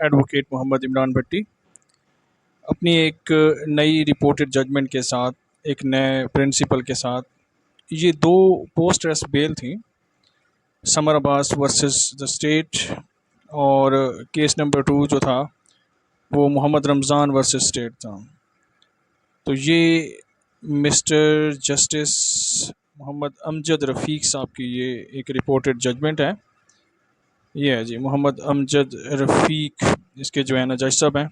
Advocate Mohammad Imran भट्टी अपनी एक नई रिपोर्टेड जजमेंट के साथ, एक नए प्रिंसिपल के साथ, ये दो पोस्ट अरेस्ट बेल थी, summer Abbas versus the state, और केस नंबर 2 जो था वो मोहम्मद रमज़ान वर्सेस स्टेट था। तो ये मिस्टर जस्टिस मोहम्मद अमजद रफ़ीक साहब की ये एक रिपोर्टेड जजमेंट है। ये है जी मोहम्मद अमजद रफ़ीक, इसके जो है ना जज साहब हैं।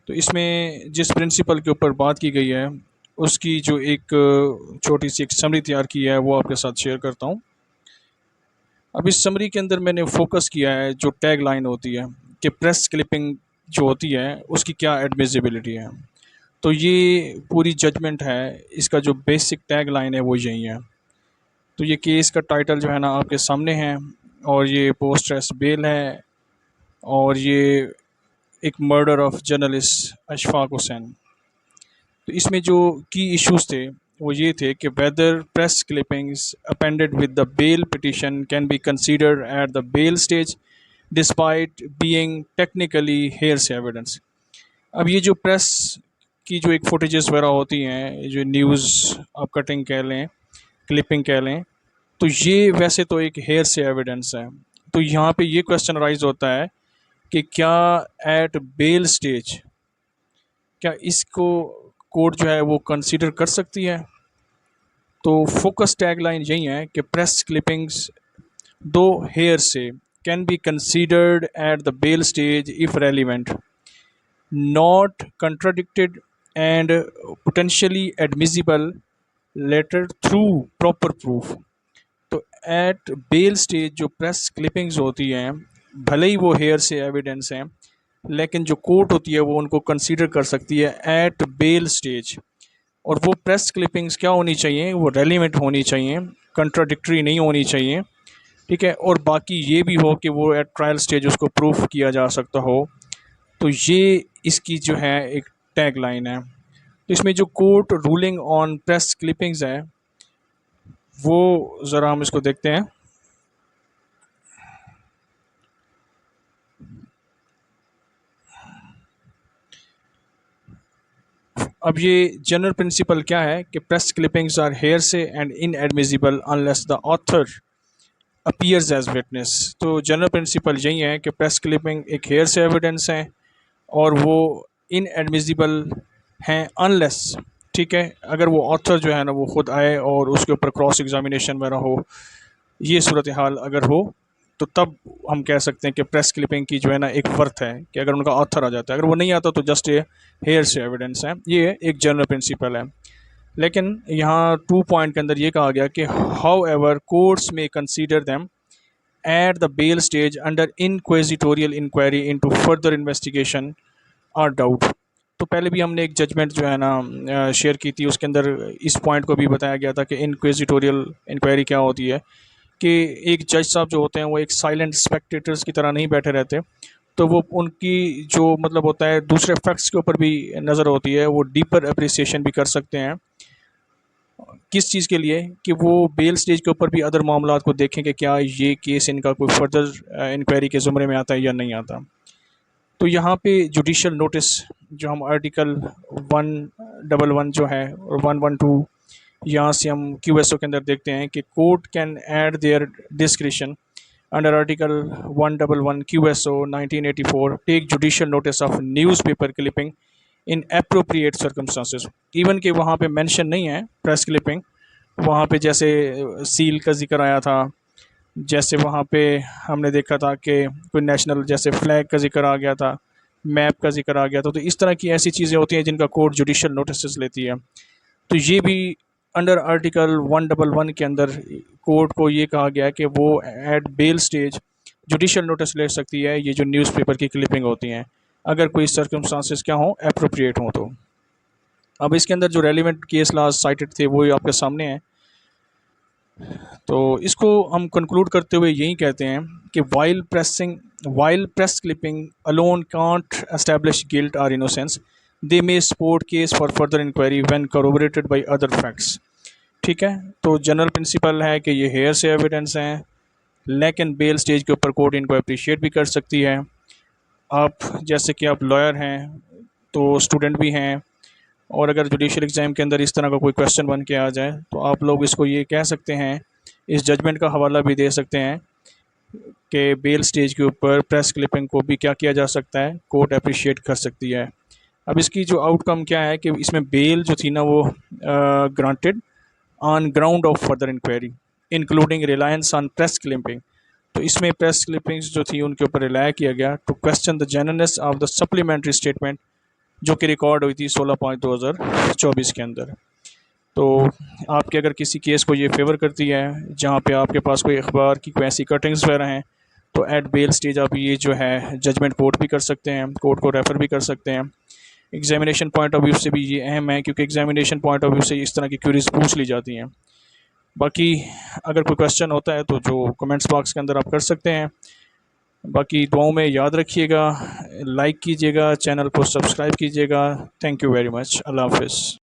तो इसमें जिस प्रिंसिपल के ऊपर बात की गई है उसकी जो एक छोटी सी एक समरी तैयार की है वो आपके साथ शेयर करता हूँ। अब इस समरी के अंदर मैंने फोकस किया है जो टैग लाइन होती है कि प्रेस क्लिपिंग जो होती है उसकी क्या एडमिसिबिलिटी है। तो ये पूरी जजमेंट है, इसका जो बेसिक टैग लाइन है वो यही है। तो ये केस का टाइटल जो है ना आपके सामने है, और ये पोस्ट अरेस्ट बेल है, और ये एक murder of journalist Ashfaq Hussain. तो इसमें जो की इश्यूज थे वो ये थे कि whether press clippings appended with the bail petition can be considered at the bail stage despite being technically hearsay evidence. अब ये जो प्रेस की जो एक फुटेजेस वगैरह होती हैं, जो न्यूज़ आप कटिंग कह लें, क्लिपिंग कह लें, तो ये वैसे तो एक हेयरसे एविडेंस है। तो यहाँ पे ये क्वेश्चन राइज होता है कि क्या एट बेल स्टेज क्या इसको कोर्ट जो है वो कंसीडर कर सकती है। तो फोकस टैगलाइन यही है कि press clippings though hearsay can be considered at the bail stage if relevant, not contradicted and potentially admissible later through proper proof. तो एट बेल स्टेज जो प्रेस क्लिपिंग्स होती हैं, भले ही वो हेयर से एविडेंस हैं, लेकिन जो कोर्ट होती है वो उनको कंसीडर कर सकती है एट बेल स्टेज। और वो प्रेस क्लिपिंग्स क्या होनी चाहिए, वो रेलिवेंट होनी चाहिए, कंट्राडिक्टरी नहीं होनी चाहिए, ठीक है। और बाकी ये भी हो कि वो एट ट्रायल स्टेज उसको प्रूफ किया जा सकता हो। तो ये इसकी जो है एक टैग लाइन है। तो इसमें जो court ruling on press clippings है वो ज़रा हम इसको देखते हैं। अब ये जनरल प्रिंसिपल क्या है कि press clippings are hearsay and inadmissible unless the author appears as witness. तो जनरल प्रिंसिपल यही है कि प्रेस क्लिपिंग एक हेयर से एविडेंस है और वो इनएडमिसिबल हैं अनलेस, ठीक है, अगर वो ऑथर जो है ना वो खुद आए और उसके ऊपर क्रॉस एग्जामिनेशन वगैरह हो, ये सूरत हाल अगर हो तो तब हम कह सकते हैं कि प्रेस क्लिपिंग की जो है ना एक वर्थ है कि अगर उनका ऑथर आ जाता है। अगर वो नहीं आता तो जस्ट ये हेयर से एविडेंस है। ये एक जनरल प्रिंसिपल है। लेकिन यहाँ 2 पॉइंट के अंदर ये कहा गया कि हाउ एवर कोर्ट्स में consider them at the bail stage under inquisitorial inquiry into further investigation और डाउट। तो पहले भी हमने एक जजमेंट जो है ना शेयर की थी, उसके अंदर इस पॉइंट को भी बताया गया था कि इनक्वेजिटोरियल इंक्वायरी क्या होती है, कि एक जज साहब जो होते हैं वो एक साइलेंट स्पेक्टेटर्स की तरह नहीं बैठे रहते। तो वो उनकी जो मतलब होता है दूसरे फैक्ट्स के ऊपर भी नज़र होती है, वो डीपर अप्रिसिएशन भी कर सकते हैं। किस चीज़ के लिए कि वो बेल स्टेज के ऊपर भी अदर मामलात को देखें कि क्या ये केस इनका कोई फर्दर इंक्वायरी के ज़ुमरे में आता है या नहीं आता। तो यहाँ पे जुडिशल नोटिस जो हम आर्टिकल 111 जो है और 112 यहाँ से हम QSO के अंदर देखते हैं कि court can add their discretion under article 111 QSO 1984 take judicial notice of newspaper clipping in appropriate circumstances. Even कि वहाँ पे मेंशन नहीं है प्रेस क्लिपिंग, वहाँ पे जैसे सील का जिक्र आया था, जैसे वहाँ पे हमने देखा था कि कोई नेशनल जैसे फ्लैग का जिक्र आ गया था, मैप का जिक्र आ गया था। तो इस तरह की ऐसी चीज़ें होती हैं जिनका कोर्ट जुडिशियल नोटिस लेती है। तो ये भी अंडर आर्टिकल 111 के अंदर कोर्ट को ये कहा गया है कि वो at bail stage judicial notice ले सकती है ये जो न्यूज़पेपर की क्लिपिंग होती हैं, अगर कोई सर्कमस्टांसेस क्या हों एप्रोप्रिएट हों तो। अब इसके अंदर जो रेलिवेंट केस लॉज साइटेड थे वो आपके सामने हैं। तो इसको हम कंक्लूड करते हुए यही कहते हैं कि while press clipping alone can't establish guilt और innocence, they may support case for further inquiry when corroborated by other facts. ठीक है, तो जनरल प्रिंसिपल है कि ये हेयर से एविडेंस हैं, लेकिन बेल स्टेज के ऊपर कोर्ट इनको अप्रिशिएट भी कर सकती है। आप जैसे कि आप लॉयर हैं तो स्टूडेंट भी हैं, और अगर जुडिशल एग्ज़ाम के अंदर इस तरह का कोई क्वेश्चन बन के आ जाए तो आप लोग इसको ये कह सकते हैं, इस जजमेंट का हवाला भी दे सकते हैं कि बेल स्टेज के ऊपर प्रेस क्लिपिंग को भी क्या किया जा सकता है, कोर्ट अप्रिशिएट कर सकती है। अब इसकी जो आउटकम क्या है कि इसमें बेल जो थी ना वो granted on ground of further inquiry including reliance on press clipping. तो इसमें प्रेस क्लिपिंग्स जो थी उनके ऊपर रिलाय किया गया to question the genuineness of the supplementary statement जो कि रिकॉर्ड हुई थी 16/5/2024 के अंदर। तो आपके अगर किसी केस को ये फेवर करती है जहाँ पे आपके पास कोई अखबार की कोई ऐसी कटिंग्स वगैरह हैं, तो एट बेल स्टेज आप ये जो है जजमेंट कोर्ट भी कर सकते हैं, कोर्ट को रेफ़र भी कर सकते हैं। एग्जामिनेशन पॉइंट ऑफ व्यू से भी ये अहम है क्योंकि एग्जामिनेशन पॉइंट ऑफ व्यू से इस तरह की क्यूरीज पूछ ली जाती हैं। बाकी अगर कोई क्वेश्चन होता है तो जो कमेंट्स बॉक्स के अंदर आप कर सकते हैं। बाकी दुआओं में याद रखिएगा, लाइक कीजिएगा, चैनल को सब्सक्राइब कीजिएगा। Thank you very much. अल्लाह हाफ़िज़।